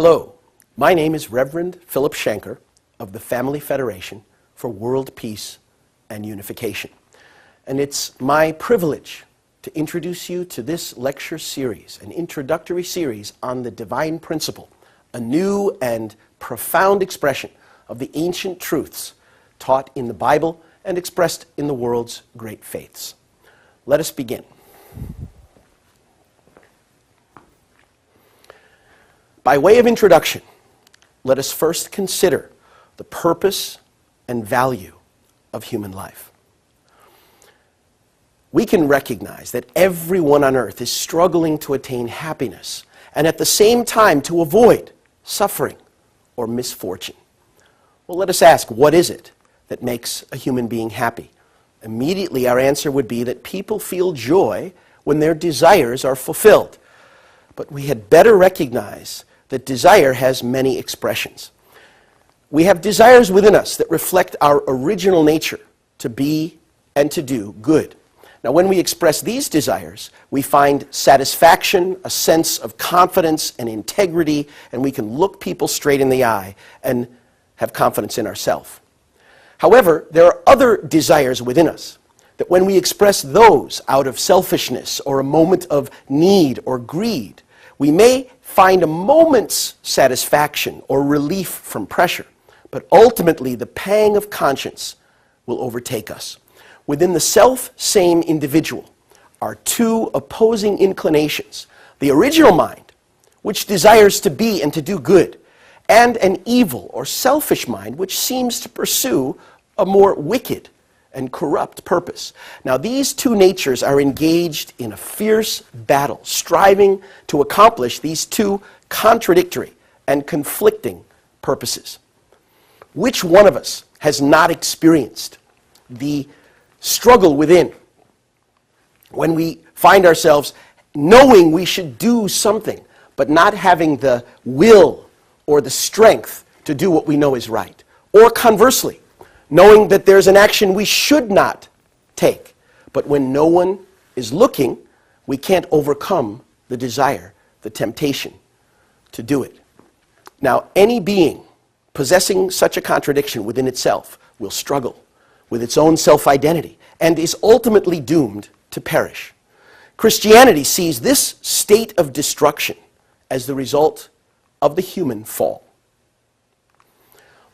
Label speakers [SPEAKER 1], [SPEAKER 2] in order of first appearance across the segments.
[SPEAKER 1] Hello, my name is Reverend Philip Schenker of the Family Federation for World Peace and Unification. And it's my privilege to introduce you to this lecture series, an introductory series on the divine principle, a new and profound expression of the ancient truths taught in the Bible and expressed in the world's great faiths. Let us begin. By way of introduction, let us first consider the purpose and value of human life. We can recognize that everyone on earth is struggling to attain happiness and at the same time to avoid suffering or misfortune. Well, let us ask, what is it that makes a human being happy? Immediately our answer would be that people feel joy when their desires are fulfilled. But we had better recognize that desire has many expressions. We have desires within us that reflect our original nature to be and to do good. Now, when we express these desires, we find satisfaction, a sense of confidence and integrity, and we can look people straight in the eye and have confidence in ourselves. However, there are other desires within us that when we express those out of selfishness or a moment of need or greed, we may find a moment's satisfaction or relief from pressure, but ultimately the pang of conscience will overtake us. Within the self-same individual are two opposing inclinations: the original mind, which desires to be and to do good, and an evil or selfish mind which seems to pursue a more wicked and corrupt purpose. Now, these two natures are engaged in a fierce battle, striving to accomplish these two contradictory and conflicting purposes. Which one of us has not experienced the struggle within when we find ourselves knowing we should do something, but not having the will or the strength to do what we know is right? Or conversely, knowing that there's an action we should not take, but when no one is looking, we can't overcome the desire, the temptation to do it. Now, any being possessing such a contradiction within itself will struggle with its own self-identity and is ultimately doomed to perish. Christianity sees this state of destruction as the result of the human fall.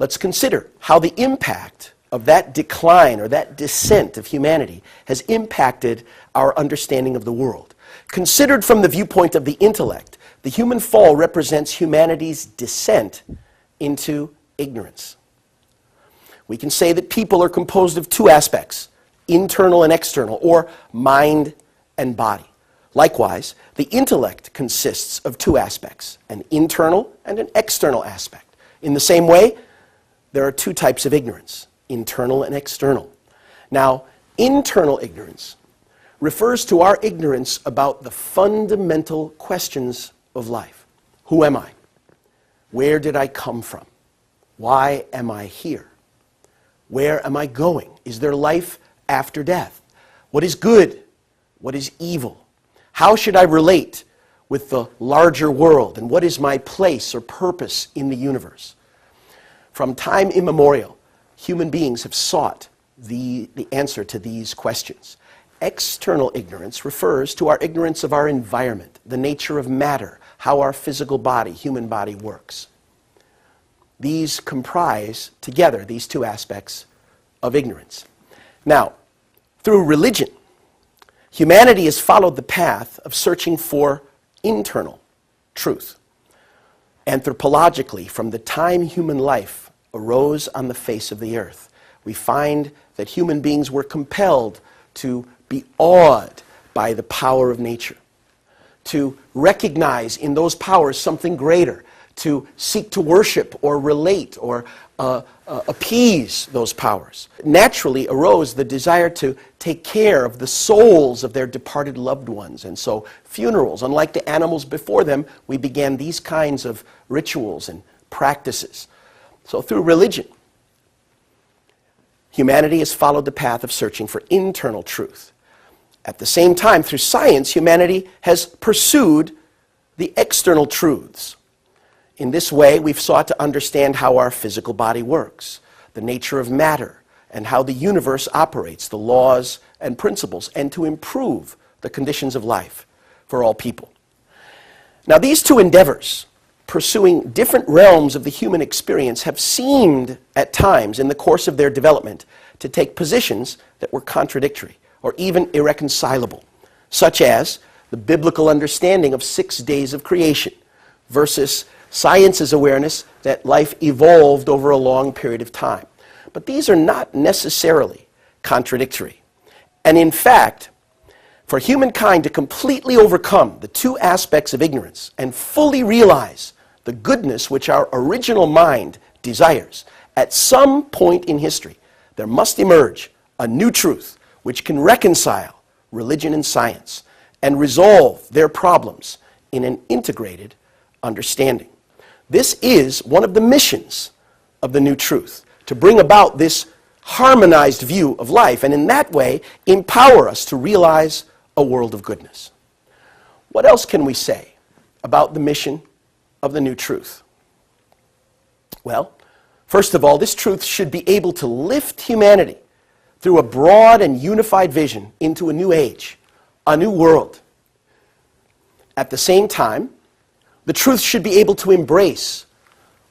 [SPEAKER 1] Let's consider how the impact of that decline or that descent of humanity has impacted our understanding of the world. Considered from the viewpoint of the intellect, the human fall represents humanity's descent into ignorance. We can say that people are composed of two aspects, internal and external, or mind and body. Likewise, the intellect consists of two aspects, an internal and an external aspect. In the same way, there are two types of ignorance, internal and external. Now, internal ignorance refers to our ignorance about the fundamental questions of life. Who am I? Where did I come from? Why am I here? Where am I going? Is there life after death? What is good? What is evil? How should I relate with the larger world? And what is my place or purpose in the universe? From time immemorial, human beings have sought the answer to these questions. External ignorance refers to our ignorance of our environment, the nature of matter, how our physical body, human body, works. These comprise together these two aspects of ignorance. Now, through religion, humanity has followed the path of searching for internal truth. Anthropologically, from the time human life arose on the face of the earth, we find that human beings were compelled to be awed by the power of nature, to recognize in those powers something greater, to seek to worship or relate or appease those powers. Naturally arose the desire to take care of the souls of their departed loved ones. And so funerals, unlike the animals before them, we began these kinds of rituals and practices. So through religion, humanity has followed the path of searching for internal truth. At the same time, through science, humanity has pursued the external truths. In this way, we've sought to understand how our physical body works, the nature of matter, and how the universe operates, the laws and principles, and to improve the conditions of life for all people. Now, these two endeavors, pursuing different realms of the human experience, have seemed at times in the course of their development to take positions that were contradictory or even irreconcilable, such as the biblical understanding of 6 days of creation versus science's awareness that life evolved over a long period of time. But these are not necessarily contradictory. And in fact, for humankind to completely overcome the two aspects of ignorance and fully realize the goodness which our original mind desires, at some point in history, there must emerge a new truth which can reconcile religion and science and resolve their problems in an integrated understanding. This is one of the missions of the new truth, to bring about this harmonized view of life, and in that way empower us to realize a world of goodness. What else can we say about the mission of the new truth? Well, first of all, this truth should be able to lift humanity through a broad and unified vision into a new age, a new world. At the same time, the truth should be able to embrace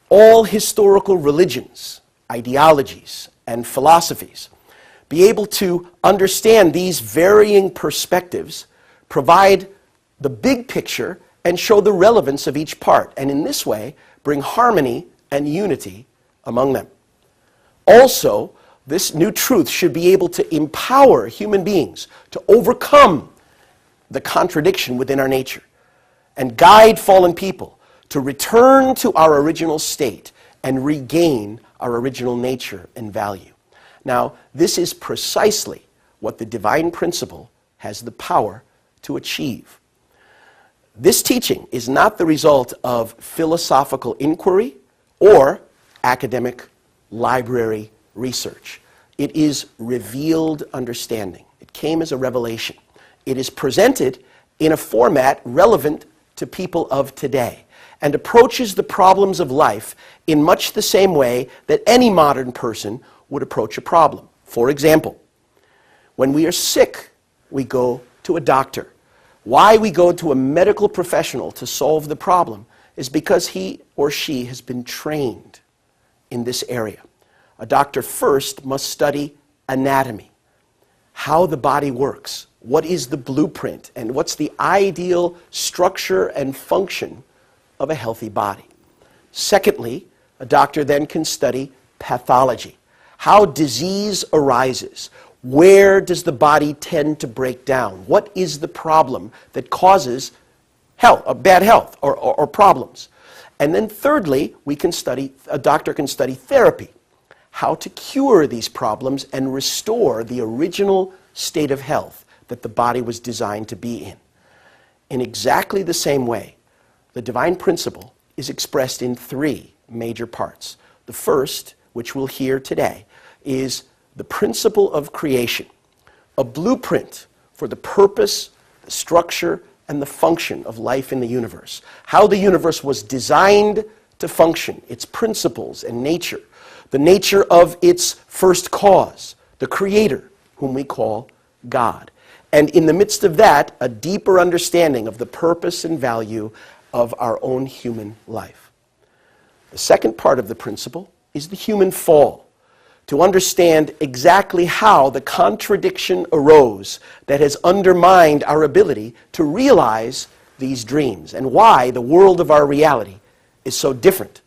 [SPEAKER 1] all historical religions, ideologies, and philosophies, be able to understand these varying perspectives, provide the big picture, and show the relevance of each part, and in this way bring harmony and unity among them. Also, this new truth should be able to empower human beings to overcome the contradiction within our nature and guide fallen people to return to our original state and regain our original nature and value. Now, this is precisely what the divine principle has the power to achieve. This teaching is not the result of philosophical inquiry or academic library research. It is revealed understanding. It came as a revelation. It is presented in a format relevant to people of today and approaches the problems of life in much the same way that any modern person would approach a problem. For example, when we are sick, we go to a doctor. Why we go to a medical professional to solve the problem is because he or she has been trained in this area. A doctor first must study anatomy, how the body works, what is the blueprint, and what's the ideal structure and function of a healthy body. Secondly, a doctor then can study pathology, how disease arises, where does the body tend to break down, what is the problem that causes bad health or problems. And then thirdly, a doctor can study therapy, how to cure these problems and restore the original state of health that the body was designed to be in. In exactly the same way, the divine principle is expressed in 3 major parts. The first, which we'll hear today, is the principle of creation, a blueprint for the purpose, the structure, and the function of life in the universe, how the universe was designed to function, its principles and nature, the nature of its first cause, the creator, whom we call God. And in the midst of that, a deeper understanding of the purpose and value of our own human life. The second part of the principle is the human fall, to understand exactly how the contradiction arose that has undermined our ability to realize these dreams, and why the world of our reality is so different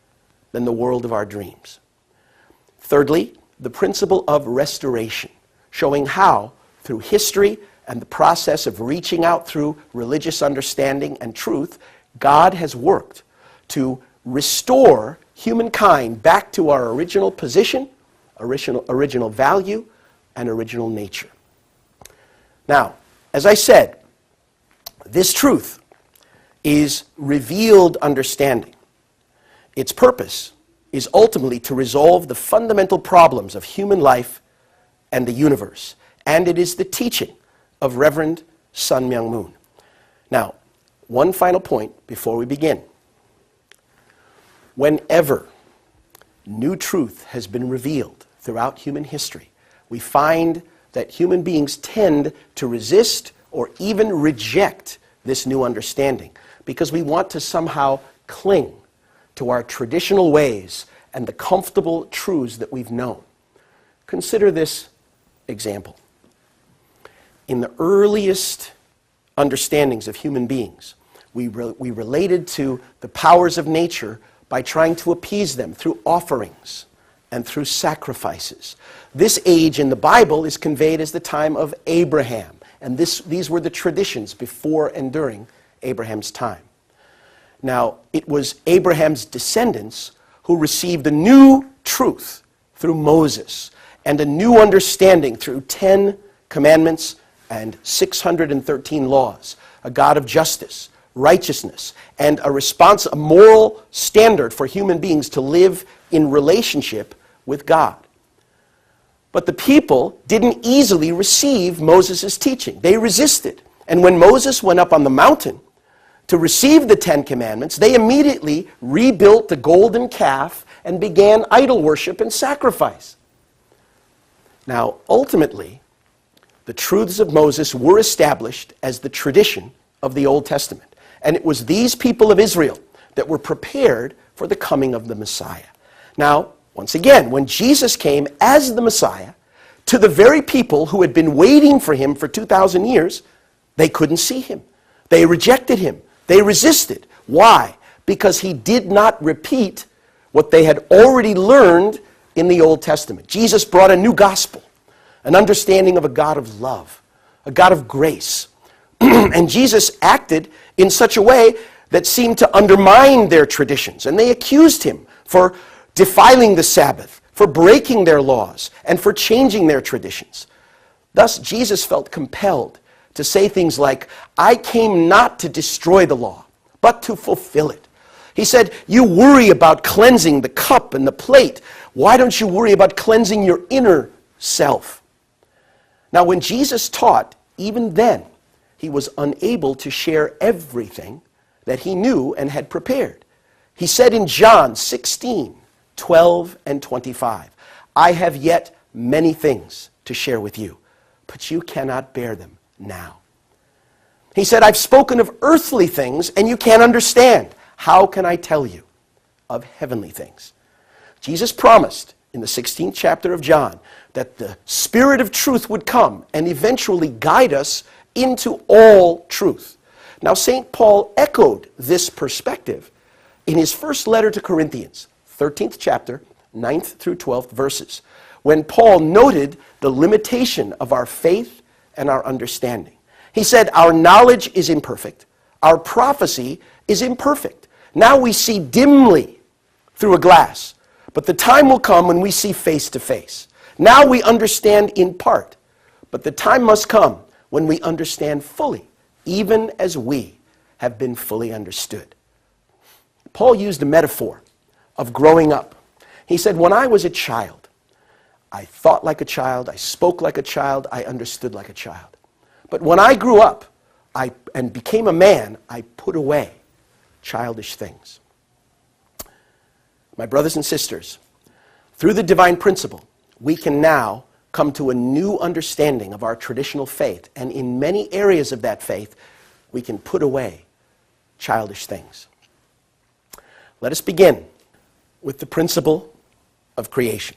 [SPEAKER 1] than the world of our dreams. Thirdly, the principle of restoration, showing how, through history and the process of reaching out through religious understanding and truth, God has worked to restore humankind back to our original position, original value, and original nature. Now, as I said, this truth is revealed understanding. Its purpose is ultimately to resolve the fundamental problems of human life and the universe, and it is the teaching of Reverend Sun Myung Moon. Now, one final point before we begin. Whenever new truth has been revealed throughout human history, we find that human beings tend to resist or even reject this new understanding because we want to somehow cling to our traditional ways and the comfortable truths that we've known. Consider this example. In the earliest understandings of human beings, we related to the powers of nature by trying to appease them through offerings and through sacrifices. This age in the Bible is conveyed as the time of Abraham, and these were the traditions before and during Abraham's time. Now, it was Abraham's descendants who received a new truth through Moses and a new understanding through 10 commandments and 613 laws, a God of justice, righteousness, and a moral standard for human beings to live in relationship with God. But the people didn't easily receive Moses' teaching. They resisted. And when Moses went up on the mountain to receive the 10 commandments, they immediately rebuilt the golden calf and began idol worship and sacrifice. Now, ultimately, the truths of Moses were established as the tradition of the Old Testament. And it was these people of Israel that were prepared for the coming of the Messiah. Now, once again, when Jesus came as the Messiah, to the very people who had been waiting for him for 2,000 years, they couldn't see him. They rejected him. They resisted. Why? Because he did not repeat what they had already learned in the Old Testament. Jesus brought a new gospel, an understanding of a God of love, a God of grace. And Jesus acted in such a way that seemed to undermine their traditions. And they accused him for defiling the Sabbath, for breaking their laws, and for changing their traditions. Thus, Jesus felt compelled to say things like, "I came not to destroy the law, but to fulfill it." He said, "You worry about cleansing the cup and the plate. Why don't you worry about cleansing your inner self?" Now, when Jesus taught, even then, he was unable to share everything that he knew and had prepared. He said in John 16:12 and 25, "I have yet many things to share with you, but you cannot bear them now." He said, "I've spoken of earthly things and you can't understand. How can I tell you of heavenly things?" Jesus promised in the 16th chapter of John that the Spirit of truth would come and eventually guide us into all truth. Now, St. Paul echoed this perspective in his first letter to Corinthians, 13th chapter, 9th through 12th verses, when Paul noted the limitation of our faith and our understanding. He said, "Our knowledge is imperfect. Our prophecy is imperfect. Now we see dimly through a glass, but the time will come when we see face to face. Now we understand in part, but the time must come when we understand fully, even as we have been fully understood." Paul used a metaphor of growing up. He said, "When I was a child, I thought like a child, I spoke like a child, I understood like a child. But when I grew up and became a man, I put away childish things." My brothers and sisters, through the divine principle, we can now come to a new understanding of our traditional faith, and in many areas of that faith, we can put away childish things. Let us begin with the principle of creation.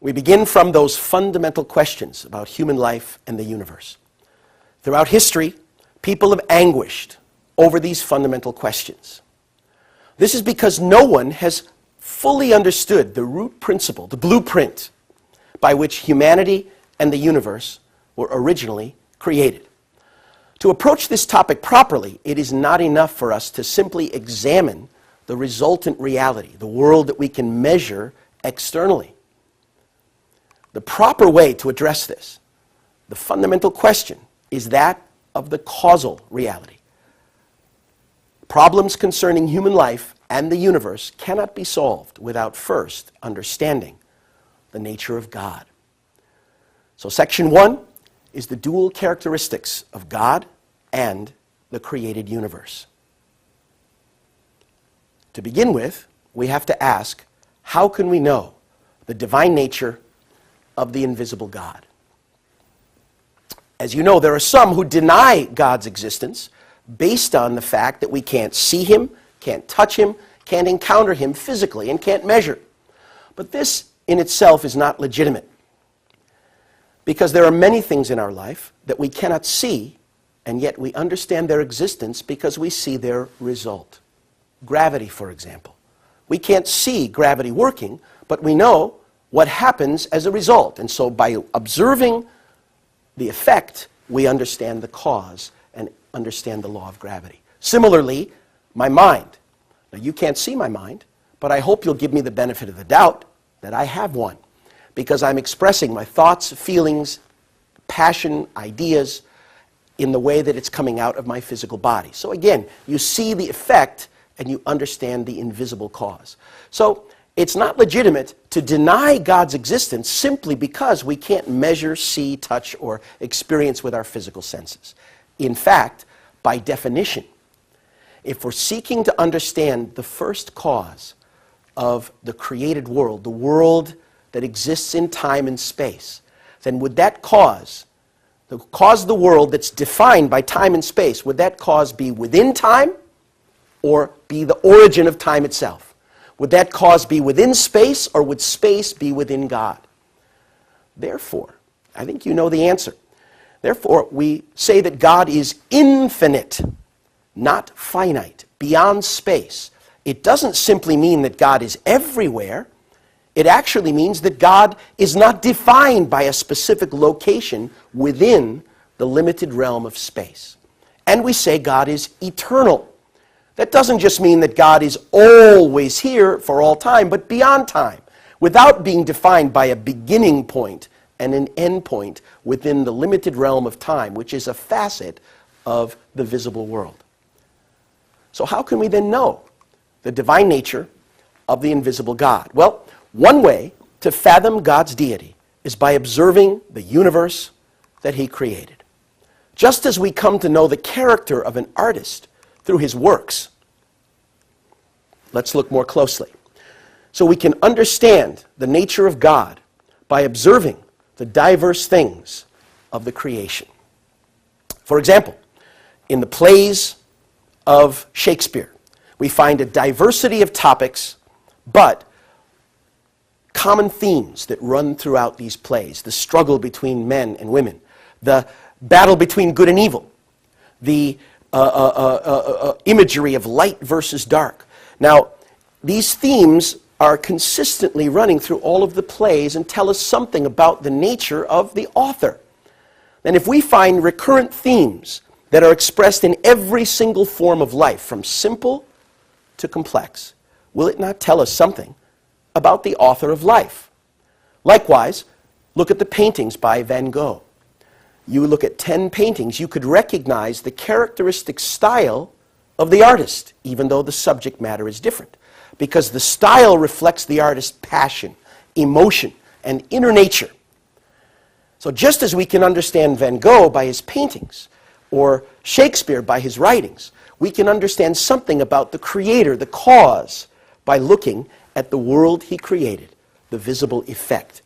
[SPEAKER 1] We begin from those fundamental questions about human life and the universe. Throughout history, people have anguished over these fundamental questions. This is because no one has fully understood the root principle, the blueprint, by which humanity and the universe were originally created. To approach this topic properly, it is not enough for us to simply examine the resultant reality, the world that we can measure externally. The proper way to address this, the fundamental question, is that of the causal reality. Problems concerning human life and the universe cannot be solved without first understanding the nature of God. So section 1 is the dual characteristics of God and the created universe. To begin with, we have to ask, how can we know the divine nature of the invisible God? As you know, there are some who deny God's existence based on the fact that we can't see him, can't touch him, can't encounter him physically, and can't measure. But this in itself is not legitimate, because there are many things in our life that we cannot see, and yet we understand their existence because we see their result. Gravity, for example. We can't see gravity working, but we know what happens as a result. And so by observing the effect, we understand the cause and understand the law of gravity. Similarly, my mind. Now, you can't see my mind, but I hope you'll give me the benefit of the doubt that I have one, because I'm expressing my thoughts, feelings, passion, ideas in the way that it's coming out of my physical body. So again, you see the effect and you understand the invisible cause. So it's not legitimate to deny God's existence simply because we can't measure, see, touch, or experience with our physical senses. In fact, by definition, if we're seeking to understand the first cause of the created world, the world that exists in time and space, then would that cause, the cause of the world that's defined by time and space, would that cause be within time or be the origin of time itself? Would that cause be within space, or would space be within God? Therefore, I think you know the answer. Therefore, we say that God is infinite, not finite, beyond space. It doesn't simply mean that God is everywhere. It actually means that God is not defined by a specific location within the limited realm of space. And we say God is eternal. That doesn't just mean that God is always here for all time, but beyond time, without being defined by a beginning point and an end point within the limited realm of time, which is a facet of the visible world. So how can we then know the divine nature of the invisible God? Well, one way to fathom God's deity is by observing the universe that he created. Just as we come to know the character of an artist through his works, let's look more closely. So we can understand the nature of God by observing the diverse things of the creation. For example, in the plays of Shakespeare, we find a diversity of topics, but common themes that run throughout these plays. The struggle between men and women, the battle between good and evil, the imagery of light versus dark. Now, these themes are consistently running through all of the plays and tell us something about the nature of the author. And if we find recurrent themes that are expressed in every single form of life, from simple to complex, will it not tell us something about the author of life? Likewise, look at the paintings by Van Gogh. You look at 10 paintings, you could recognize the characteristic style of the artist, even though the subject matter is different, because the style reflects the artist's passion, emotion, and inner nature. So just as we can understand Van Gogh by his paintings, or Shakespeare by his writings, we can understand something about the creator, the cause, by looking at the world he created, the visible effect.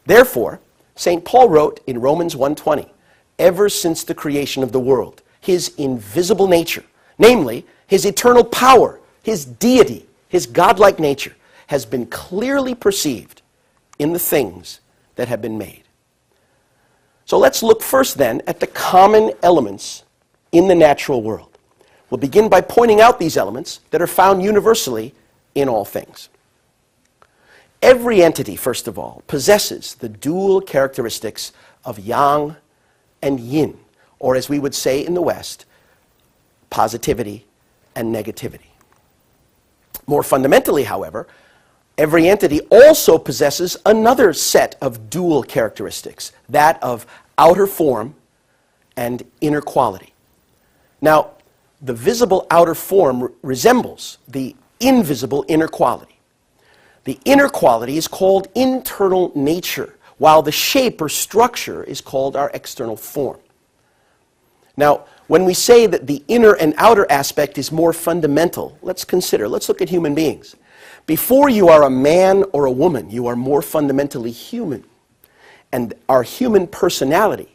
[SPEAKER 1] Therefore, St. Paul wrote in Romans 1:20, ever since the creation of the world, his invisible nature, namely his eternal power, his deity, his godlike nature, has been clearly perceived in the things that have been made. So let's look first then at the common elements in the natural world. We'll begin by pointing out these elements that are found universally in all things. Every entity, first of all, possesses the dual characteristics of yang and yin, or as we would say in the West, positivity and negativity. More fundamentally, however, every entity also possesses another set of dual characteristics, that of outer form and inner quality. Now, the visible outer form resembles the invisible inner quality. The inner quality is called internal nature, while the shape or structure is called our external form. Now, when we say that the inner and outer aspect is more fundamental, let's look at human beings. Before you are a man or a woman, you are more fundamentally human. And our human personality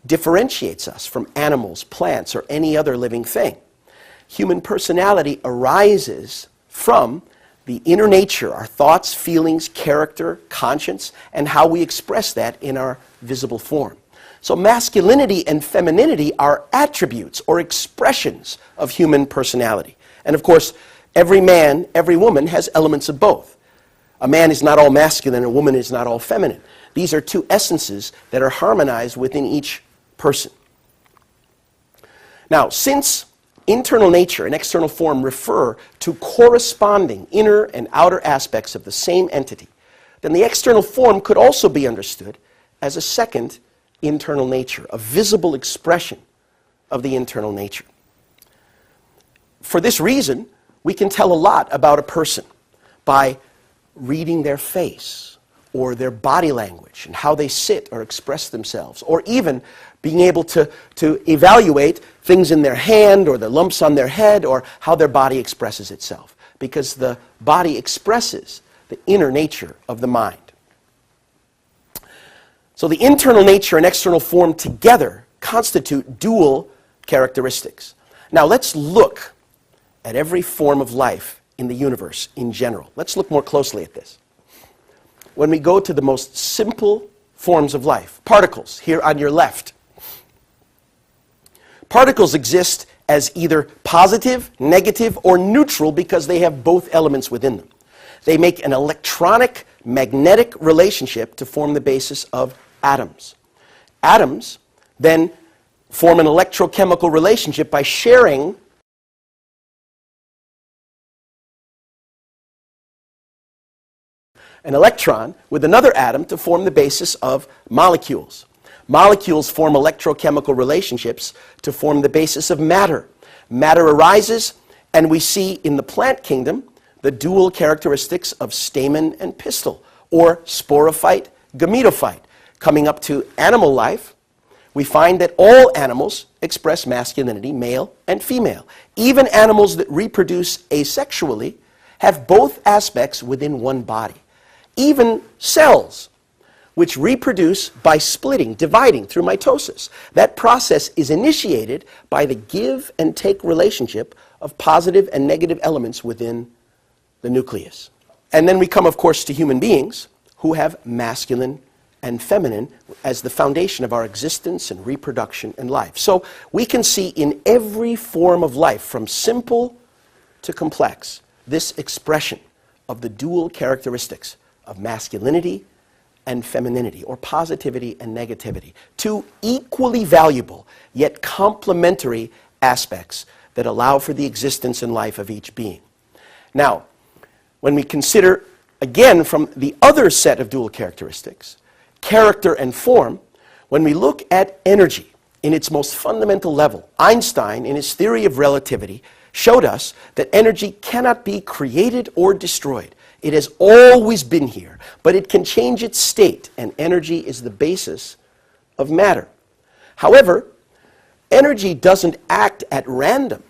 [SPEAKER 1] differentiates us from animals, plants, or any other living thing. Human personality arises from the inner nature, our thoughts, feelings, character, conscience, and how we express that in our visible form. So masculinity and femininity are attributes or expressions of human personality. And of course, every man, every woman has elements of both. A man is not all masculine, a woman is not all feminine. These are two essences that are harmonized within each person. Now, since internal nature and external form refer to corresponding inner and outer aspects of the same entity, then the external form could also be understood as a second internal nature, a visible expression of the internal nature. For this reason, we can tell a lot about a person by reading their face or their body language and how they sit or express themselves, or even being able to evaluate things in their hand or the lumps on their head or how their body expresses itself, because the body expresses the inner nature of the mind. So the internal nature and external form together constitute dual characteristics. Now let's look at every form of life in the universe in general. Let's look more closely at this. When we go to the most simple forms of life, particles, here on your left. Particles exist as either positive, negative, or neutral because they have both elements within them. They make an electronic magnetic relationship to form the basis of atoms. Atoms then form an electrochemical relationship by sharing an electron with another atom to form the basis of molecules. Molecules form electrochemical relationships to form the basis of matter. Matter arises, and we see in the plant kingdom the dual characteristics of stamen and pistil, or sporophyte, gametophyte. Coming up to animal life, we find that all animals express masculinity, male and female. Even animals that reproduce asexually have both aspects within one body. Even cells, which reproduce by splitting, dividing through mitosis. That process is initiated by the give and take relationship of positive and negative elements within the nucleus. And then we come, of course, to human beings who have masculine and feminine as the foundation of our existence and reproduction and life. So we can see in every form of life, from simple to complex, this expression of the dual characteristics of masculinity and femininity, or positivity and negativity. Two equally valuable, yet complementary aspects that allow for the existence and life of each being. Now, when we consider, again, from the other set of dual characteristics, character and form, when we look at energy in its most fundamental level, Einstein, in his theory of relativity, showed us that energy cannot be created or destroyed. It has always been here, but it can change its state, and energy is the basis of matter. However, energy doesn't act at random,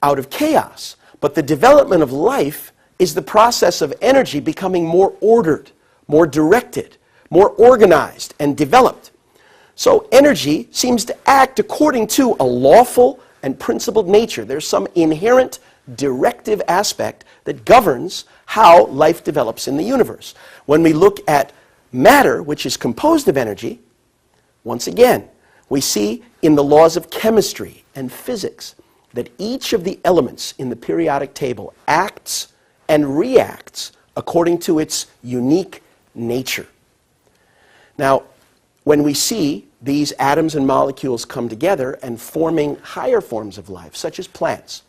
[SPEAKER 1] out of chaos, but the development of life is the process of energy becoming more ordered, more directed, more organized and developed. So energy seems to act according to a lawful and principled nature. There's some inherent directive aspect that governs how life develops in the universe. When we look at matter, which is composed of energy, once again, we see in the laws of chemistry and physics that each of the elements in the periodic table acts and reacts according to its unique nature. Now, when we see these atoms and molecules come together and forming higher forms of life, such as plants,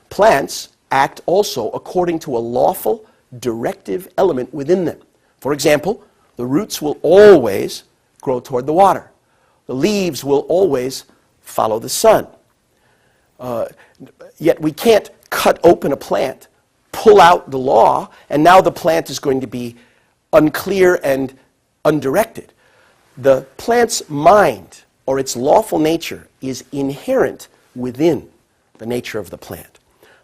[SPEAKER 1] plants act also according to a lawful directive element within them. For example, the roots will always grow toward the water. The leaves will always follow the sun. Yet we can't cut open a plant, pull out the law, and now the plant is going to be unclear and undirected. The plant's mind, or its lawful nature, is inherent within the nature of the plant.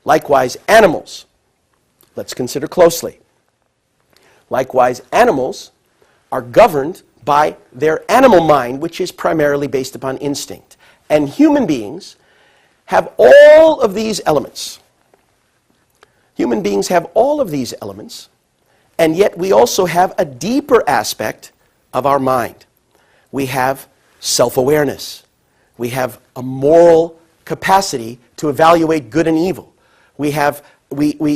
[SPEAKER 1] Likewise, animals Let's consider closely. Likewise, animals are governed by their animal mind, which is primarily based upon instinct. And human beings have all of these elements. Human beings have all of these elements, and yet we also have a deeper aspect of our mind. We have self-awareness. We have a moral capacity to evaluate good and evil. We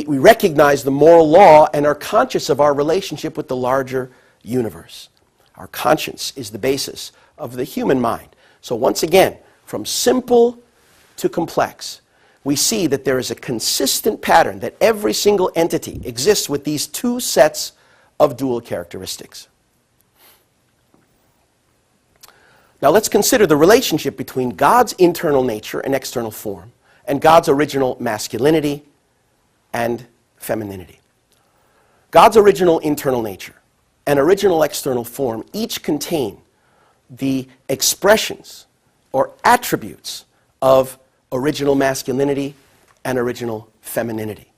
[SPEAKER 1] recognize the moral law and are conscious of our relationship with the larger universe. Our conscience is the basis of the human mind. So once again, from simple to complex, we see that there is a consistent pattern that every single entity exists with these two sets of dual characteristics. Now let's consider the relationship between God's internal nature and external form and God's original masculinity and femininity. God's original internal nature and original external form each contain the expressions or attributes of original masculinity and original femininity.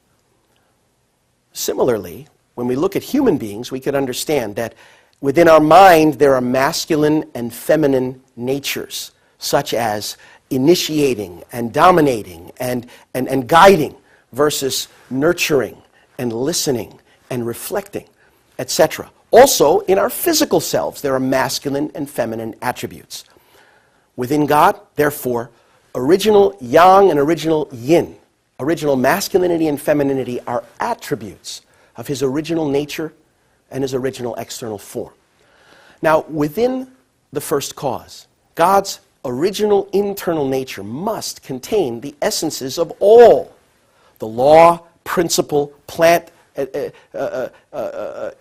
[SPEAKER 1] Similarly, when we look at human beings, we can understand that within our mind there are masculine and feminine natures, such as initiating and dominating and guiding versus nurturing and listening and reflecting, etc. Also, in our physical selves, there are masculine and feminine attributes. Within God, therefore, original yang and original yin, original masculinity and femininity are attributes of his original nature and his original external form. Now, within the first cause, God's original internal nature must contain the essences of all the law, principle, plant,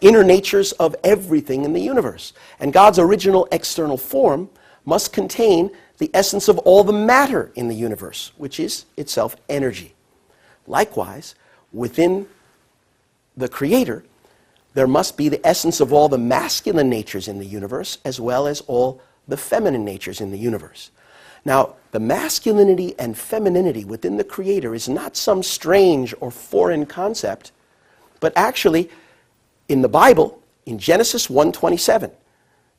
[SPEAKER 1] inner natures of everything in the universe. And God's original external form must contain the essence of all the matter in the universe, which is itself energy. Likewise, within the Creator, there must be the essence of all the masculine natures in the universe, as well as all the feminine natures in the universe. Now, the masculinity and femininity within the Creator is not some strange or foreign concept, but actually, in the Bible, in Genesis 1:27,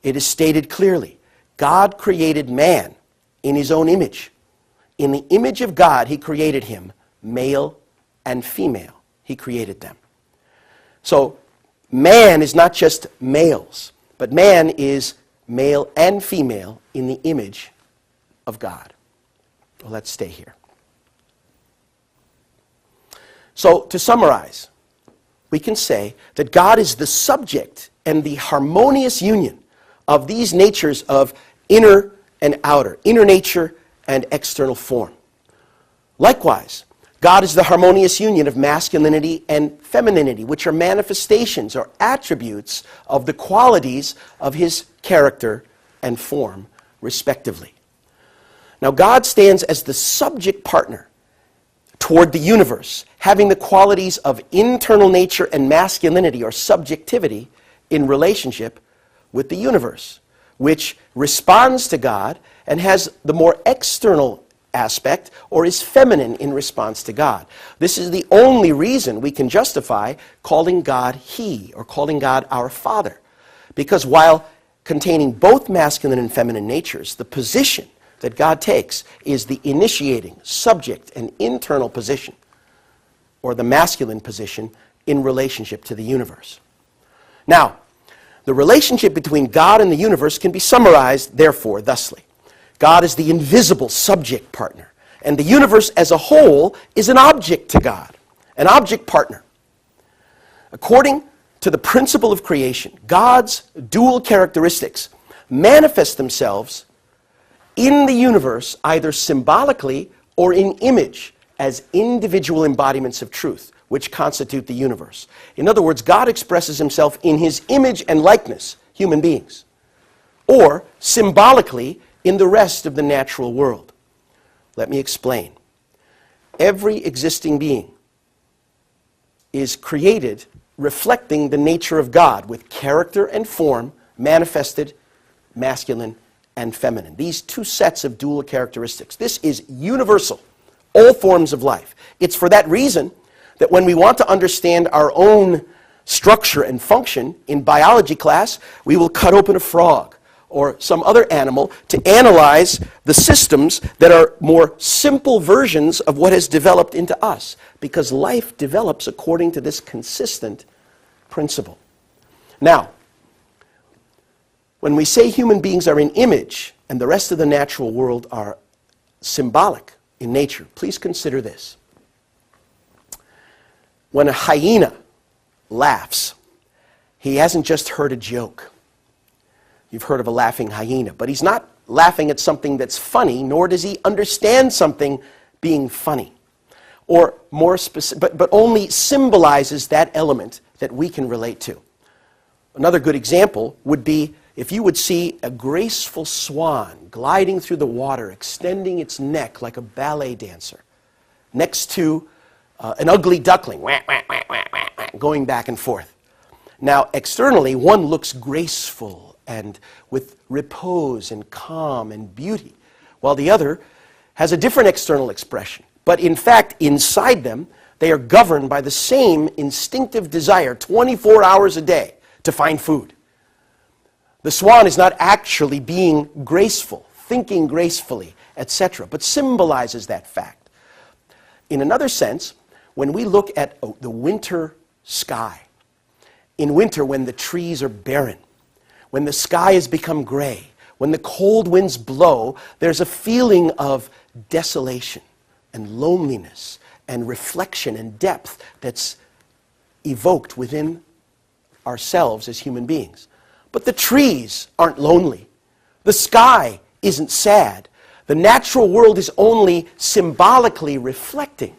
[SPEAKER 1] it is stated clearly, God created man in his own image. In the image of God, he created him, male and female. He created them. So, man is not just males, but man is male and female in the image of God. Well, let's stay here. So, to summarize, we can say that God is the subject and the harmonious union of these natures of inner and outer, inner nature and external form. Likewise, God is the harmonious union of masculinity and femininity, which are manifestations or attributes of the qualities of his character and form, respectively. Now, God stands as the subject partner toward the universe, having the qualities of internal nature and masculinity or subjectivity in relationship with the universe, which responds to God and has the more external aspect or is feminine in response to God. This is the only reason we can justify calling God He or calling God our Father. Because while containing both masculine and feminine natures, the position that God takes is the initiating, subject, and internal position, or the masculine position in relationship to the universe. Now, the relationship between God and the universe can be summarized, therefore, thusly. God is the invisible subject partner, and the universe as a whole is an object to God, an object partner. According to the principle of creation, God's dual characteristics manifest themselves in the universe either symbolically or in image as individual embodiments of truth, which constitute the universe. In other words, God expresses himself in his image and likeness, human beings, or symbolically in the rest of the natural world. Let me explain. Every existing being is created reflecting the nature of God with character and form manifested masculine and feminine. These two sets of dual characteristics. This is universal, all forms of life. It's for that reason that when we want to understand our own structure and function in biology class, we will cut open a frog or some other animal to analyze the systems that are more simple versions of what has developed into us, because life develops according to this consistent principle. Now, when we say human beings are an image and the rest of the natural world are symbolic in nature, please consider this. When a hyena laughs, he hasn't just heard a joke. You've heard of a laughing hyena, but he's not laughing at something that's funny, nor does he understand something being funny, or more specific, but only symbolizes that element that we can relate to. Another good example would be if you would see a graceful swan gliding through the water, extending its neck like a ballet dancer, next to an ugly duckling, wah, wah, wah, wah, wah, wah, going back and forth. Now, externally, one looks graceful and with repose and calm and beauty, while the other has a different external expression. But in fact, inside them, they are governed by the same instinctive desire 24 hours a day to find food. The swan is not actually being graceful, thinking gracefully, etc., but symbolizes that fact. In another sense, when we look at the winter sky, in winter when the trees are barren, when the sky has become gray, when the cold winds blow, there's a feeling of desolation and loneliness and reflection and depth that's evoked within ourselves as human beings. But the trees aren't lonely. The sky isn't sad. The natural world is only symbolically reflecting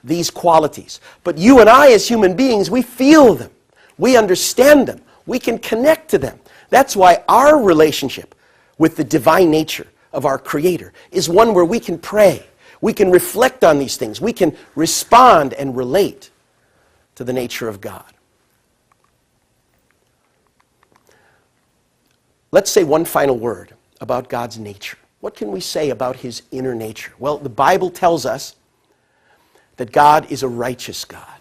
[SPEAKER 1] these qualities. But you and I as human beings, we feel them. We understand them. We can connect to them. That's why our relationship with the divine nature of our Creator is one where we can pray. We can reflect on these things. We can respond and relate to the nature of God. Let's say one final word about God's nature. What can we say about His inner nature? Well, the Bible tells us that God is a righteous God,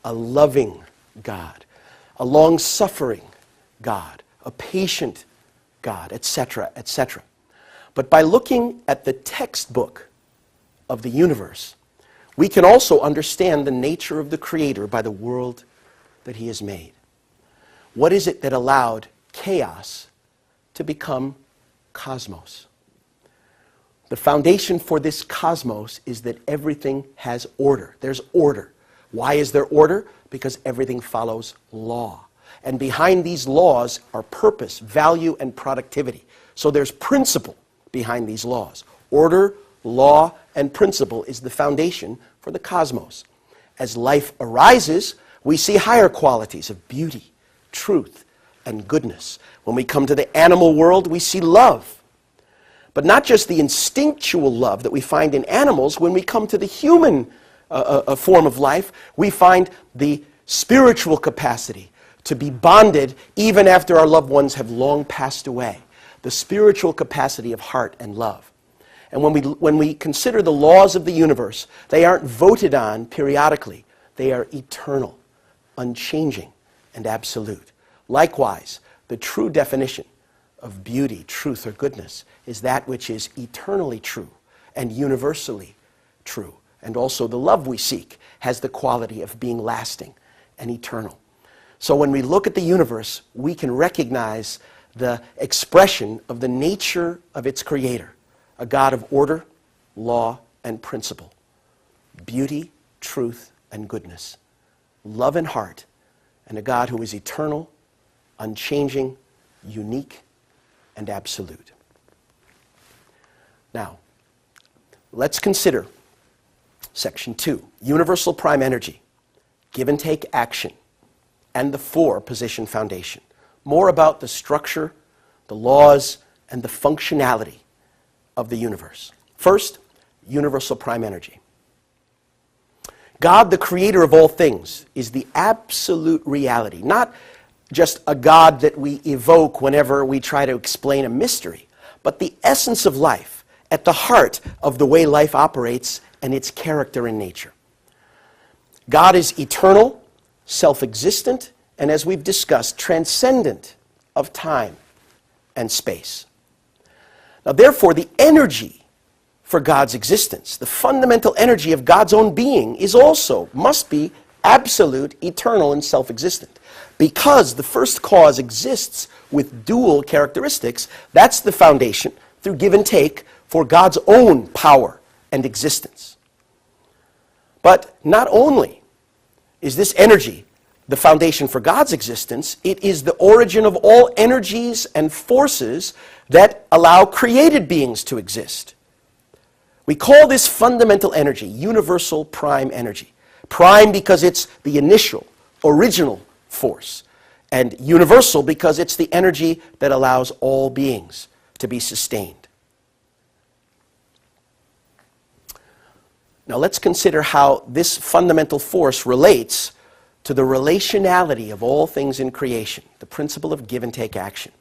[SPEAKER 1] a loving God, a long-suffering God, a patient God, etc., etc. But by looking at the textbook of the universe, we can also understand the nature of the Creator by the world that He has made. What is it that allowed chaos to become cosmos? The foundation for this cosmos is that everything has order. There's order. Why is there order? Because everything follows law. And behind these laws are purpose, value, and productivity. So there's principle behind these laws. Order, law, and principle is the foundation for the cosmos. As life arises, we see higher qualities of beauty, truth, and goodness. When we come to the animal world, we see love. But not just the instinctual love that we find in animals. When we come to the human form of life, we find the spiritual capacity to be bonded even after our loved ones have long passed away. The spiritual capacity of heart and love. And when we consider the laws of the universe, they aren't voted on periodically. They are eternal, unchanging, and absolute. Likewise, the true definition of beauty, truth, or goodness is that which is eternally true and universally true. And also the love we seek has the quality of being lasting and eternal. So when we look at the universe, we can recognize the expression of the nature of its Creator, a God of order, law, and principle, beauty, truth, and goodness, love and heart, and a God who is eternal, unchanging, unique, and absolute. Now, let's consider Section 2, Universal Prime Energy, Give and Take Action, and the 4-Position Foundation. More about the structure, the laws, and the functionality of the universe. First, Universal Prime Energy. God, the creator of all things, is the absolute reality, not just a God that we evoke whenever we try to explain a mystery, but the essence of life, at the heart of the way life operates and its character and nature. God is eternal, self-existent, and as we've discussed, transcendent of time and space. Now, therefore, the energy for God's existence, the fundamental energy of God's own being, must be absolute, eternal, and self-existent. Because the first cause exists with dual characteristics, that's the foundation, through give and take, for God's own power and existence. But not only is this energy the foundation for God's existence, it is the origin of all energies and forces that allow created beings to exist. We call this fundamental energy universal prime energy. Prime because it's the initial, original force, and universal because it's the energy that allows all beings to be sustained. Now let's consider how this fundamental force relates to the relationality of all things in creation, the principle of give and take action.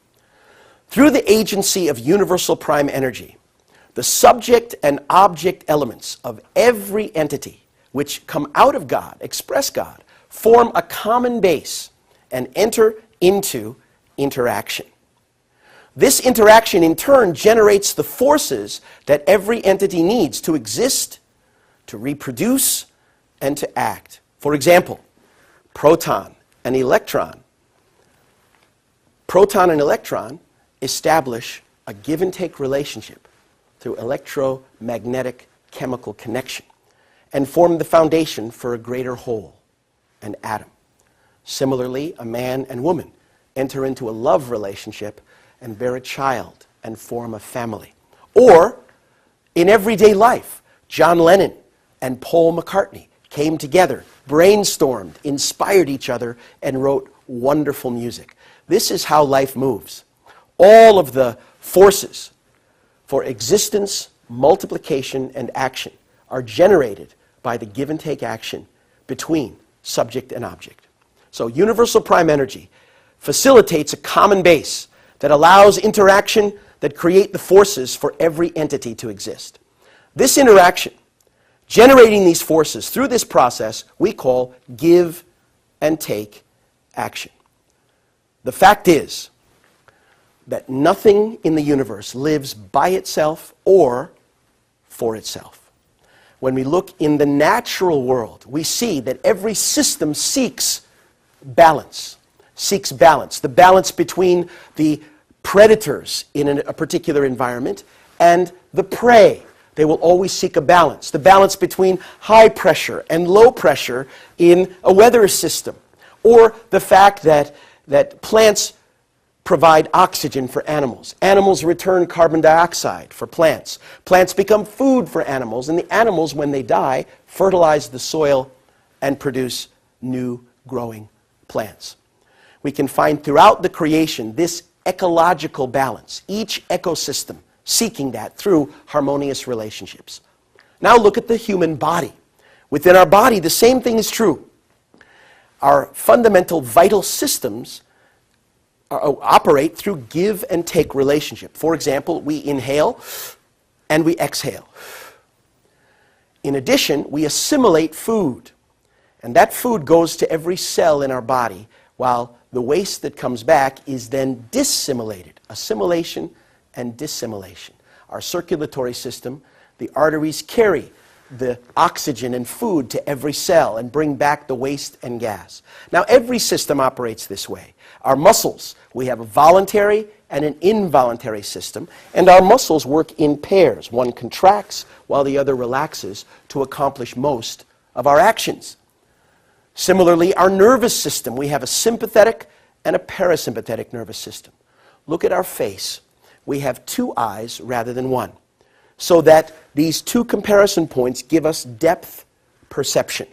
[SPEAKER 1] Through the agency of universal prime energy, the subject and object elements of every entity which come out of God, express God, form a common base and enter into interaction. This interaction in turn generates the forces that every entity needs to exist, to reproduce, and to act. For example, proton and electron. Proton and electron establish a give and take relationship through electromagnetic chemical connection and form the foundation for a greater whole, an atom. Similarly, a man and woman enter into a love relationship and bear a child and form a family. Or, in everyday life, John Lennon and Paul McCartney came together, brainstormed, inspired each other, and wrote wonderful music. This is how life moves. All of the forces for existence, multiplication, and action are generated by the give and take action between subject and object. So universal prime energy facilitates a common base that allows interaction that create the forces for every entity to exist. This interaction, generating these forces through this process, we call give and take action. The fact is that nothing in the universe lives by itself or for itself. When we look in the natural world, we see that every system seeks balance. The balance between the predators in a particular environment and the prey. They will always seek a balance. The balance between high pressure and low pressure in a weather system. Or the fact that plants provide oxygen for animals. Animals return carbon dioxide for plants. Plants become food for animals, and the animals, when they die, fertilize the soil and produce new growing plants. We can find throughout the creation this ecological balance, each ecosystem seeking that through harmonious relationships. Now look at the human body. Within our body, the same thing is true. Our fundamental vital systems operate through give and take relationship. For example, we inhale and we exhale. In addition, we assimilate food, and that food goes to every cell in our body, while the waste that comes back is then dissimilated. Assimilation and dissimilation. Our circulatory system, the arteries carry the oxygen and food to every cell and bring back the waste and gas. Now, every system operates this way. Our muscles, we have a voluntary and an involuntary system, and our muscles work in pairs. One contracts while the other relaxes to accomplish most of our actions. Similarly, our nervous system, we have a sympathetic and a parasympathetic nervous system. Look at our face. We have two eyes rather than one, so that these two comparison points give us depth perception,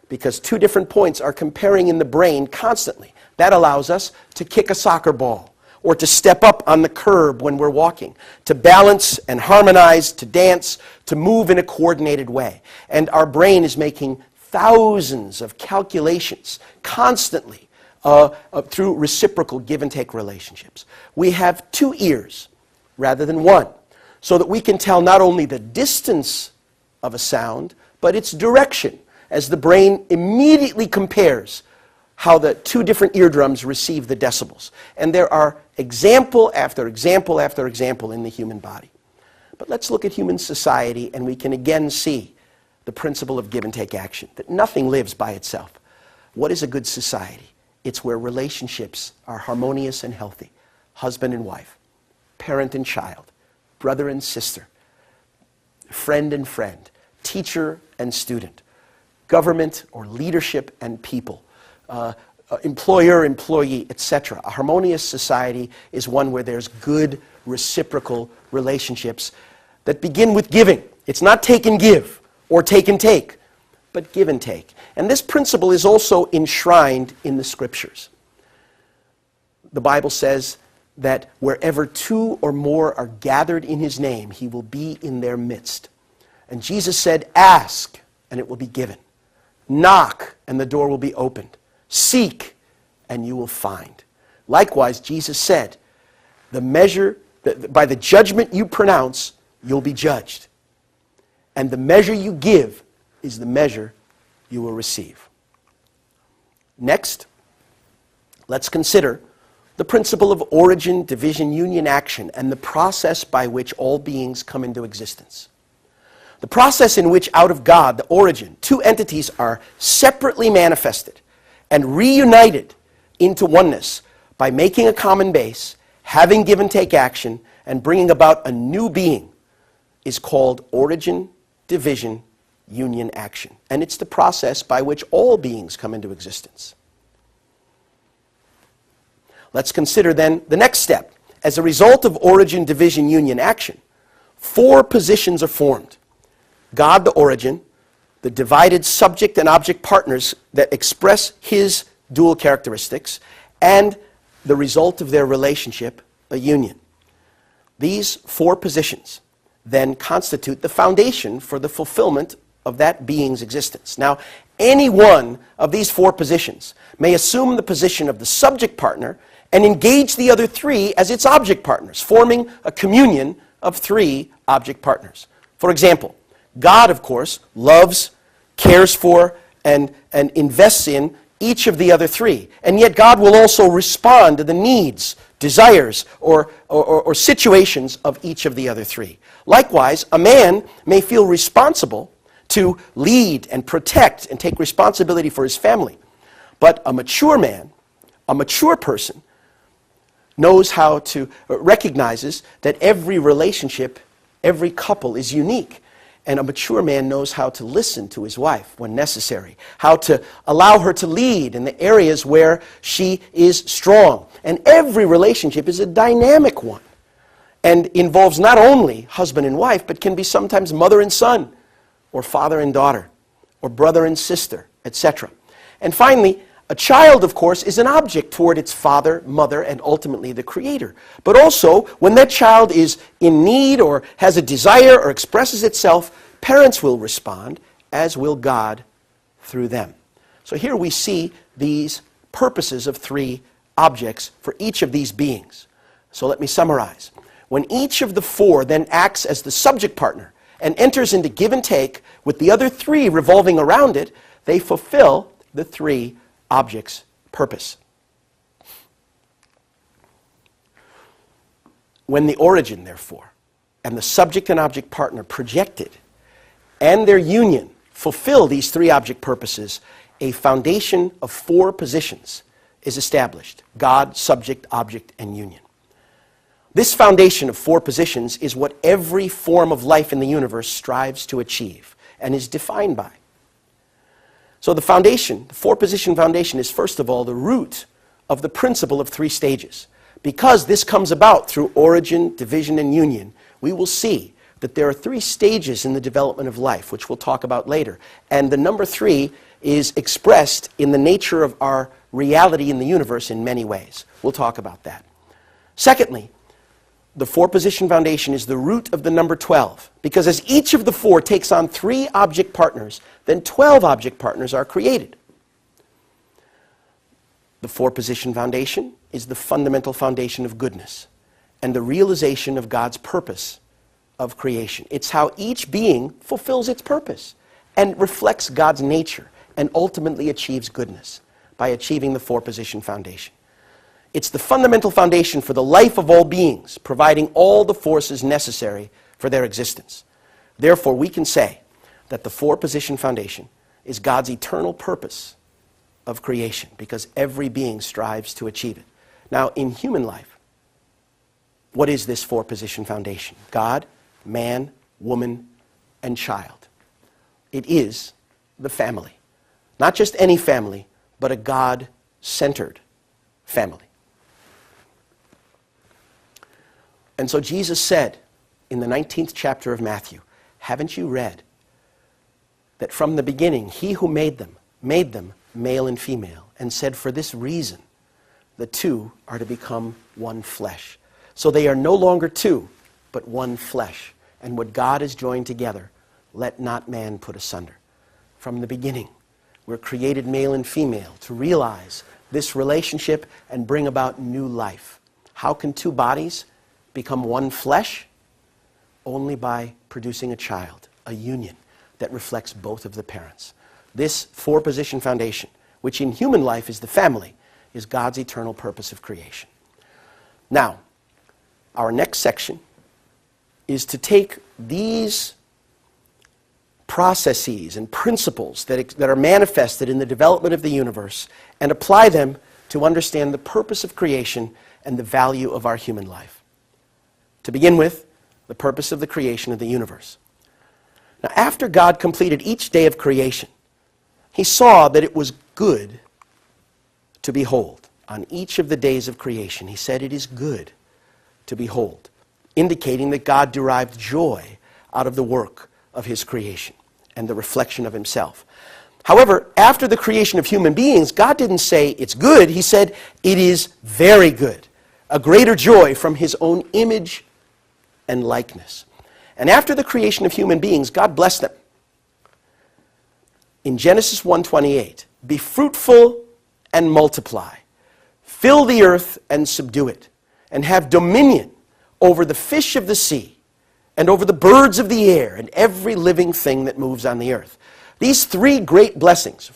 [SPEAKER 1] because two different points are comparing in the brain constantly. That allows us to kick a soccer ball, or to step up on the curb when we're walking, to balance and harmonize, to dance, to move in a coordinated way. And our brain is making thousands of calculations constantly through reciprocal give and take relationships. We have two ears rather than one, so that we can tell not only the distance of a sound, but its direction. as the brain immediately compares how the two different eardrums receive the decibels. And there are example after example after example in the human body. But let's look at human society, and we can again see the principle of give and take action, that nothing lives by itself. What is a good society? It's where relationships are harmonious and healthy. Husband and wife, parent and child, brother and sister, friend and friend, teacher and student, government or leadership and people, employer, employee, etc. A harmonious society is one where there's good reciprocal relationships that begin with giving. It's not take and give or take and take, but give and take. And this principle is also enshrined in the Scriptures. The Bible says that wherever two or more are gathered in his name, he will be in their midst. And Jesus said, ask, and it will be given. Knock, and the door will be opened. Seek, and you will find. Likewise, Jesus said, by the judgment you pronounce, you'll be judged. And the measure you give is the measure you will receive. Next, let's consider the principle of origin, division, union, action, and the process by which all beings come into existence. The process in which out of God, the origin, two entities are separately manifested and reunited into oneness by making a common base, having give and take action, and bringing about a new being is called origin, division, union, action. And it's the process by which all beings come into existence. Let's consider then the next step. As a result of origin, division, union, action, four positions are formed. God, the origin, the divided subject and object partners that express his dual characteristics, and the result of their relationship, a union. These four positions then constitute the foundation for the fulfillment of that being's existence. Now, any one of these four positions may assume the position of the subject partner and engage the other three as its object partners, forming a communion of three object partners. For example, God, of course, loves, cares for, and invests in each of the other three. And yet God will also respond to the needs, desires, or situations of each of the other three. Likewise, a man may feel responsible to lead and protect and take responsibility for his family. But a mature man, a mature person, knows how to, recognizes that every relationship, every couple is unique. And a mature man knows how to listen to his wife when necessary, how to allow her to lead in the areas where she is strong. And every relationship is a dynamic one and involves not only husband and wife, but can be sometimes mother and son, or father and daughter, or brother and sister, etc. And finally, a child, of course, is an object toward its father, mother, and ultimately the Creator. But also, when that child is in need or has a desire or expresses itself, parents will respond, as will God through them. So here we see these purposes of three objects for each of these beings. So let me summarize. When each of the four then acts as the subject partner and enters into give and take with the other three revolving around it, they fulfill the three object's purpose. When the origin, therefore, and the subject and object partner projected and their union fulfill these three object purposes, a foundation of four positions is established: God, subject, object, and union. This foundation of four positions is what every form of life in the universe strives to achieve and is defined by. So the foundation, the four-position foundation, is first of all the root of the principle of three stages. Because this comes about through origin, division, and union, we will see that there are three stages in the development of life, which we'll talk about later. And the number three is expressed in the nature of our reality in the universe in many ways. We'll talk about that. Secondly, the four-position foundation is the root of the number 12, because as each of the four takes on three object partners, then 12 object partners are created. The four-position foundation is the fundamental foundation of goodness and the realization of God's purpose of creation. It's how each being fulfills its purpose and reflects God's nature and ultimately achieves goodness by achieving the four-position foundation. It's the fundamental foundation for the life of all beings, providing all the forces necessary for their existence. Therefore, we can say that the four-position foundation is God's eternal purpose of creation, because every being strives to achieve it. Now, in human life, what is this four-position foundation? God, man, woman, and child. It is the family. Not just any family, but a God-centered family. And so Jesus said in the 19th chapter of Matthew, haven't you read that from the beginning, he who made them male and female, and said, for this reason, the two are to become one flesh. So they are no longer two, but one flesh. And what God has joined together, let not man put asunder. From the beginning, we're created male and female to realize this relationship and bring about new life. How can two bodies become one flesh? Only by producing a child, a union that reflects both of the parents. This four-position foundation, which in human life is the family, is God's eternal purpose of creation. Now, our next section is to take these processes and principles that are manifested in the development of the universe and apply them to understand the purpose of creation and the value of our human life. To begin with, the purpose of the creation of the universe. Now, after God completed each day of creation, he saw that it was good to behold. On each of the days of creation, he said, it is good to behold, indicating that God derived joy out of the work of his creation and the reflection of himself. However, after the creation of human beings, God didn't say it's good. He said it is very good, a greater joy from his own image and likeness. And after the creation of human beings, God blessed them. In Genesis 1:28, be fruitful and multiply, fill the earth and subdue it, and have dominion over the fish of the sea, and over the birds of the air, and every living thing that moves on the earth. These three great blessings,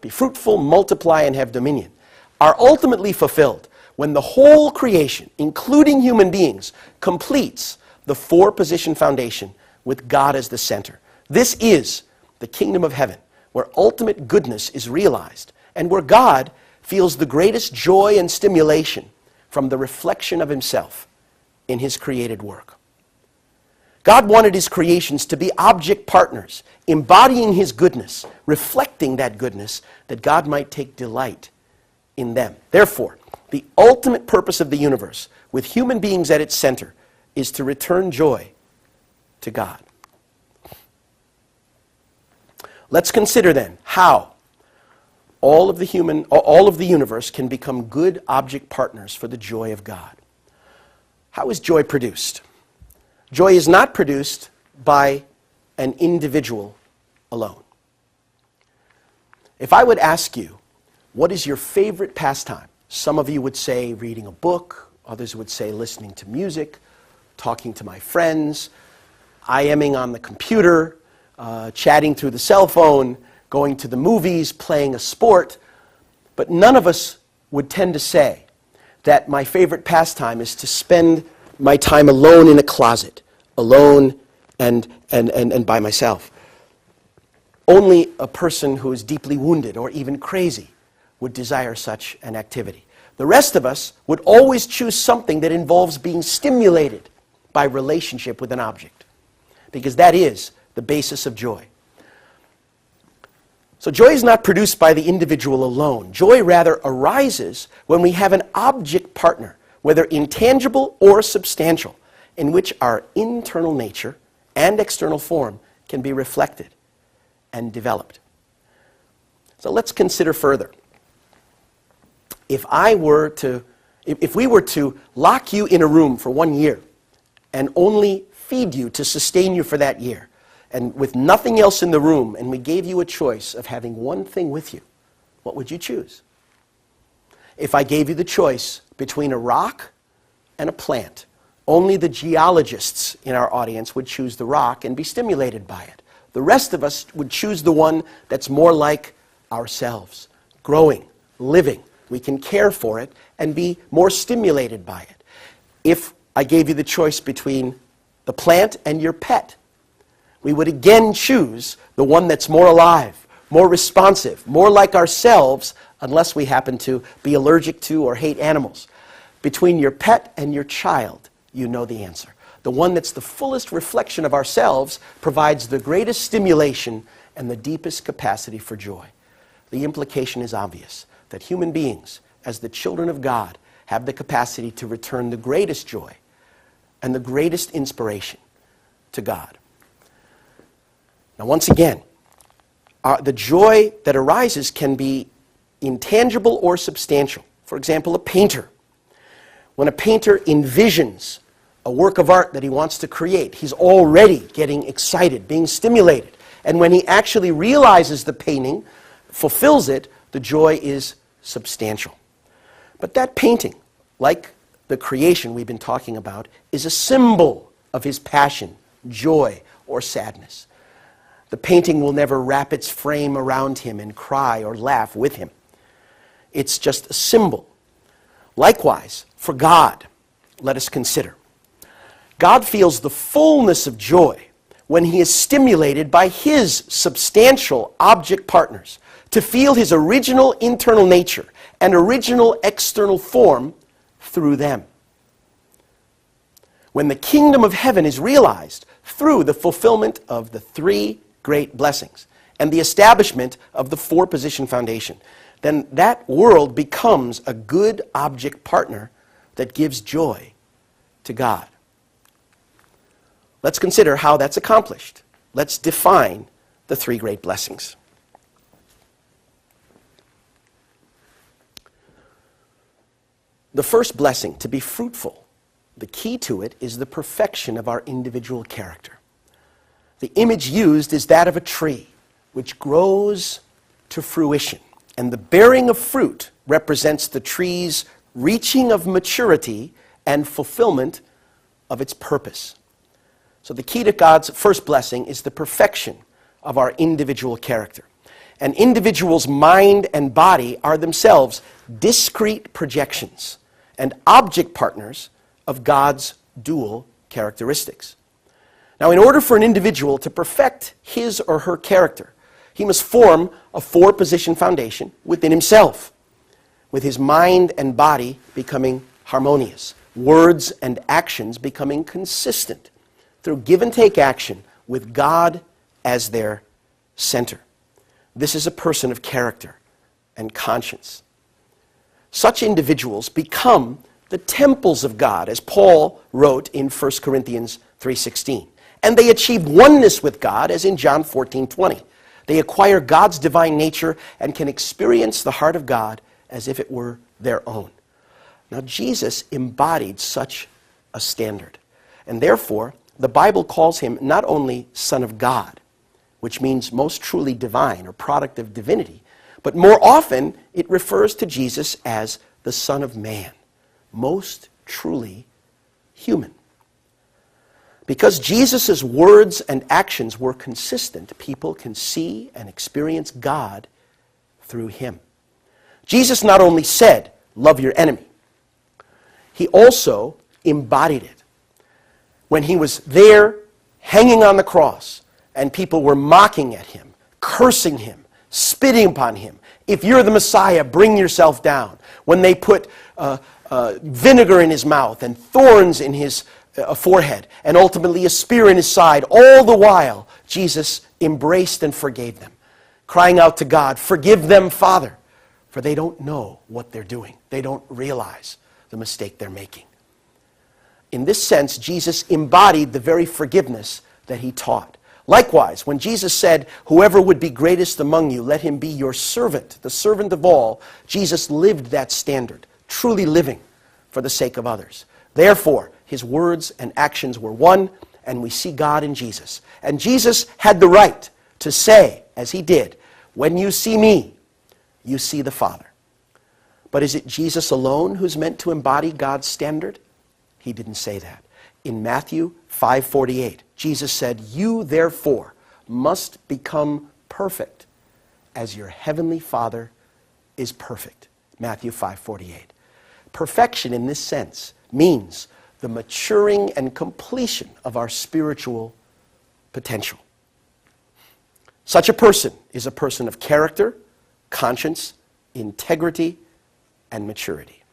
[SPEAKER 1] be fruitful, multiply, and have dominion, are ultimately fulfilled when the whole creation, including human beings, completes the four-position foundation with God as the center. This is the kingdom of heaven, where ultimate goodness is realized, and where God feels the greatest joy and stimulation from the reflection of himself in his created work. God wanted his creations to be object partners, embodying his goodness, reflecting that goodness, that God might take delight in them. Therefore, the ultimate purpose of the universe, with human beings at its center, is to return joy to God. Let's consider then how all of the universe can become good object partners for the joy of God. How is joy produced? Joy is not produced by an individual alone. If I would ask you, what is your favorite pastime? Some of you would say reading a book, others would say listening to music, talking to my friends, IMing on the computer, chatting through the cell phone, going to the movies, playing a sport. But none of us would tend to say that my favorite pastime is to spend my time alone in a closet, alone and by myself. Only a person who is deeply wounded or even crazy would desire such an activity. The rest of us would always choose something that involves being stimulated by relationship with an object, because that is the basis of joy. So joy is not produced by the individual alone. Joy rather arises when we have an object partner, whether intangible or substantial, in which our internal nature and external form can be reflected and developed. So let's consider further. If we were to lock you in a room for 1 year and only feed you to sustain you for that year, and with nothing else in the room, and we gave you a choice of having one thing with you, what would you choose? If I gave you the choice between a rock and a plant, only the geologists in our audience would choose the rock and be stimulated by it. The rest of us would choose the one that's more like ourselves, growing, living. We can care for it and be more stimulated by it. If I gave you the choice between the plant and your pet, we would again choose the one that's more alive, more responsive, more like ourselves, unless we happen to be allergic to or hate animals. Between your pet and your child, you know the answer. The one that's the fullest reflection of ourselves provides the greatest stimulation and the deepest capacity for joy. The implication is obvious, that human beings, as the children of God, have the capacity to return the greatest joy and the greatest inspiration to God. Now, once again, the joy that arises can be intangible or substantial. For example, a painter. When a painter envisions a work of art that he wants to create, he's already getting excited, being stimulated. And when he actually realizes the painting, fulfills it, the joy is substantial. But that painting, like the creation we've been talking about, is a symbol of his passion, joy, or sadness. The painting will never wrap its frame around him and cry or laugh with him. It's just a symbol. Likewise, for God, let us consider. God feels the fullness of joy when he is stimulated by his substantial object partners to feel his original internal nature and original external form through them. When the kingdom of heaven is realized through the fulfillment of the three great blessings and the establishment of the four-position foundation, then that world becomes a good object partner that gives joy to God. Let's consider how that's accomplished. Let's define the three great blessings. The first blessing, to be fruitful, the key to it is the perfection of our individual character. The image used is that of a tree, which grows to fruition. And the bearing of fruit represents the tree's reaching of maturity and fulfillment of its purpose. So the key to God's first blessing is the perfection of our individual character. An individual's mind and body are themselves discrete projections and object partners of God's dual characteristics. Now, in order for an individual to perfect his or her character, he must form a four-position foundation within himself, with his mind and body becoming harmonious, words and actions becoming consistent, through give-and-take action with God as their center. This is a person of character and conscience. Such individuals become the temples of God, as Paul wrote in 1 Corinthians 3:16. And they achieve oneness with God, as in John 14:20. They acquire God's divine nature and can experience the heart of God as if it were their own. Now, Jesus embodied such a standard, and therefore, the Bible calls him not only Son of God, which means most truly divine or product of divinity, but more often it refers to Jesus as the Son of Man, most truly human. Because Jesus' words and actions were consistent, people can see and experience God through him. Jesus not only said, "Love your enemy," he also embodied it. When he was there hanging on the cross and people were mocking at him, cursing him, spitting upon him, "If you're the Messiah, bring yourself down." When they put vinegar in his mouth and thorns in his forehead and ultimately a spear in his side, all the while Jesus embraced and forgave them, crying out to God, "Forgive them, Father, for they don't know what they're doing. They don't realize the mistake they're making." In this sense, Jesus embodied the very forgiveness that he taught. Likewise, when Jesus said, "Whoever would be greatest among you, let him be your servant," the servant of all, Jesus lived that standard, truly living for the sake of others. Therefore, his words and actions were one, and we see God in Jesus. And Jesus had the right to say, as he did, "When you see me, you see the Father." But is it Jesus alone who's meant to embody God's standard? He didn't say that. In Matthew 5:48, Jesus said, "You therefore must become perfect as your heavenly Father is perfect. Matthew 5:48. Perfection in this sense means the maturing and completion of our spiritual potential. Such a person is a person of character, conscience, integrity, and maturity.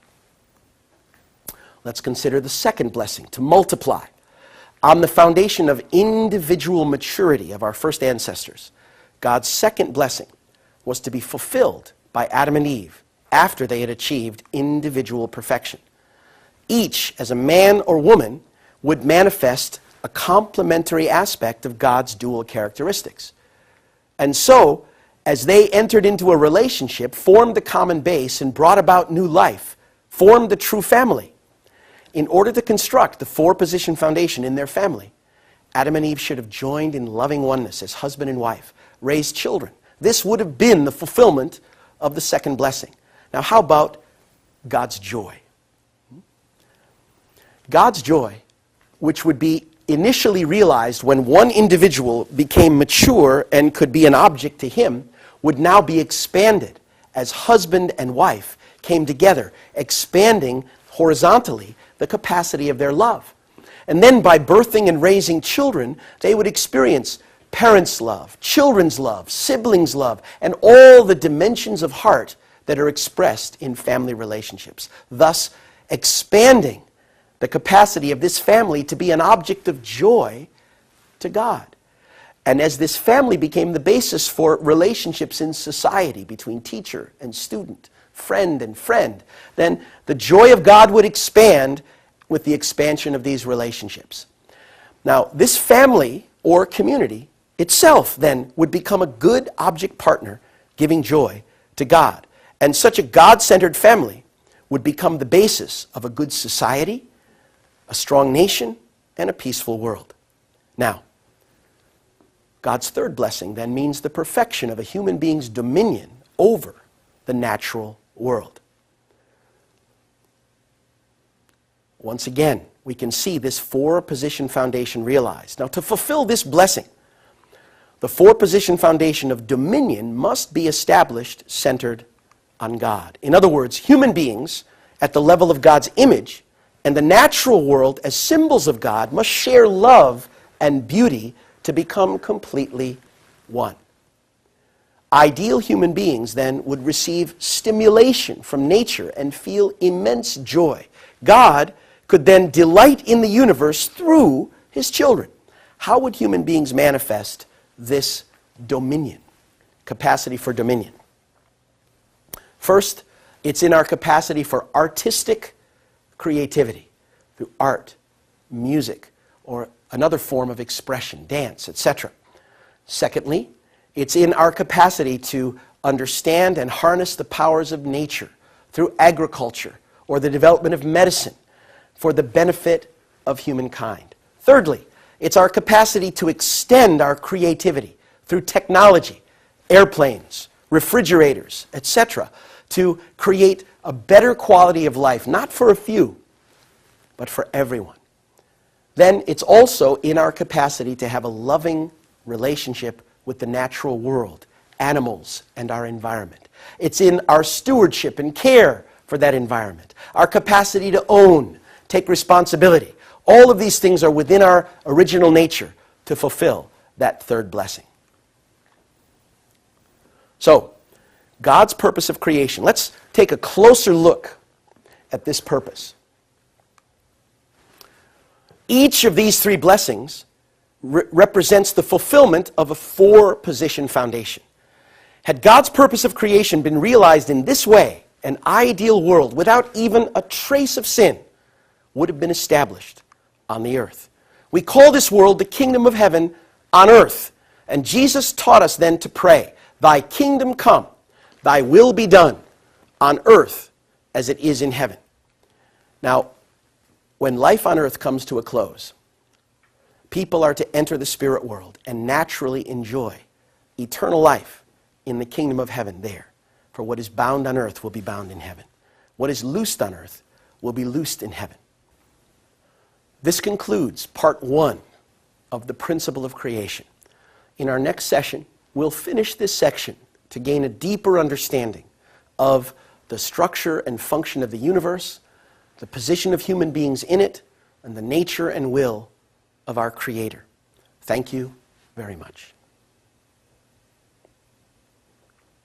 [SPEAKER 1] Let's consider the second blessing, to multiply. On the foundation of individual maturity of our first ancestors, God's second blessing was to be fulfilled by Adam and Eve after they had achieved individual perfection. Each, as a man or woman, would manifest a complementary aspect of God's dual characteristics. And so, as they entered into a relationship, formed the common base, and brought about new life, formed the true family. In order to construct the four-position foundation in their family, Adam and Eve should have joined in loving oneness as husband and wife, raised children. This would have been the fulfillment of the second blessing. Now, how about God's joy? God's joy, which would be initially realized when one individual became mature and could be an object to him, would now be expanded as husband and wife came together, expanding horizontally the capacity of their love. And then by birthing and raising children, they would experience parents' love, children's love, siblings' love, and all the dimensions of heart that are expressed in family relationships, thus expanding the capacity of this family to be an object of joy to God. And as this family became the basis for relationships in society between teacher and student, friend and friend, then the joy of God would expand with the expansion of these relationships. Now, this family or community itself then would become a good object partner giving joy to God. And such a God-centered family would become the basis of a good society, a strong nation, and a peaceful world. Now, God's third blessing then means the perfection of a human being's dominion over the natural world. Once again, we can see this four-position foundation realized. Now, to fulfill this blessing, the four-position foundation of dominion must be established centered on God. In other words, human beings at the level of God's image and the natural world as symbols of God must share love and beauty to become completely one. Ideal human beings then would receive stimulation from nature and feel immense joy. God could then delight in the universe through his children. How would human beings manifest this dominion, capacity for dominion? First, it's in our capacity for artistic creativity through art, music, or another form of expression, dance, etc. Secondly, it's in our capacity to understand and harness the powers of nature through agriculture or the development of medicine for the benefit of humankind. Thirdly, it's our capacity to extend our creativity through technology, airplanes, refrigerators, etc., to create a better quality of life, not for a few, but for everyone. Then it's also in our capacity to have a loving relationship with the natural world, animals, and our environment. It's in our stewardship and care for that environment, our capacity to own, take responsibility. All of these things are within our original nature to fulfill that third blessing. So, God's purpose of creation. Let's take a closer look at this purpose. Each of these three blessings represents the fulfillment of a four-position foundation. Had God's purpose of creation been realized in this way, an ideal world without even a trace of sin would have been established on the earth. We call this world the kingdom of heaven on earth. And Jesus taught us then to pray, "Thy kingdom come, thy will be done on earth as it is in heaven." Now, when life on earth comes to a close, people are to enter the spirit world and naturally enjoy eternal life in the kingdom of heaven there. For what is bound on earth will be bound in heaven. What is loosed on earth will be loosed in heaven. This concludes part one of the principle of creation. In our next session, we'll finish this section to gain a deeper understanding of the structure and function of the universe, the position of human beings in it, and the nature and will of our Creator. Thank you very much.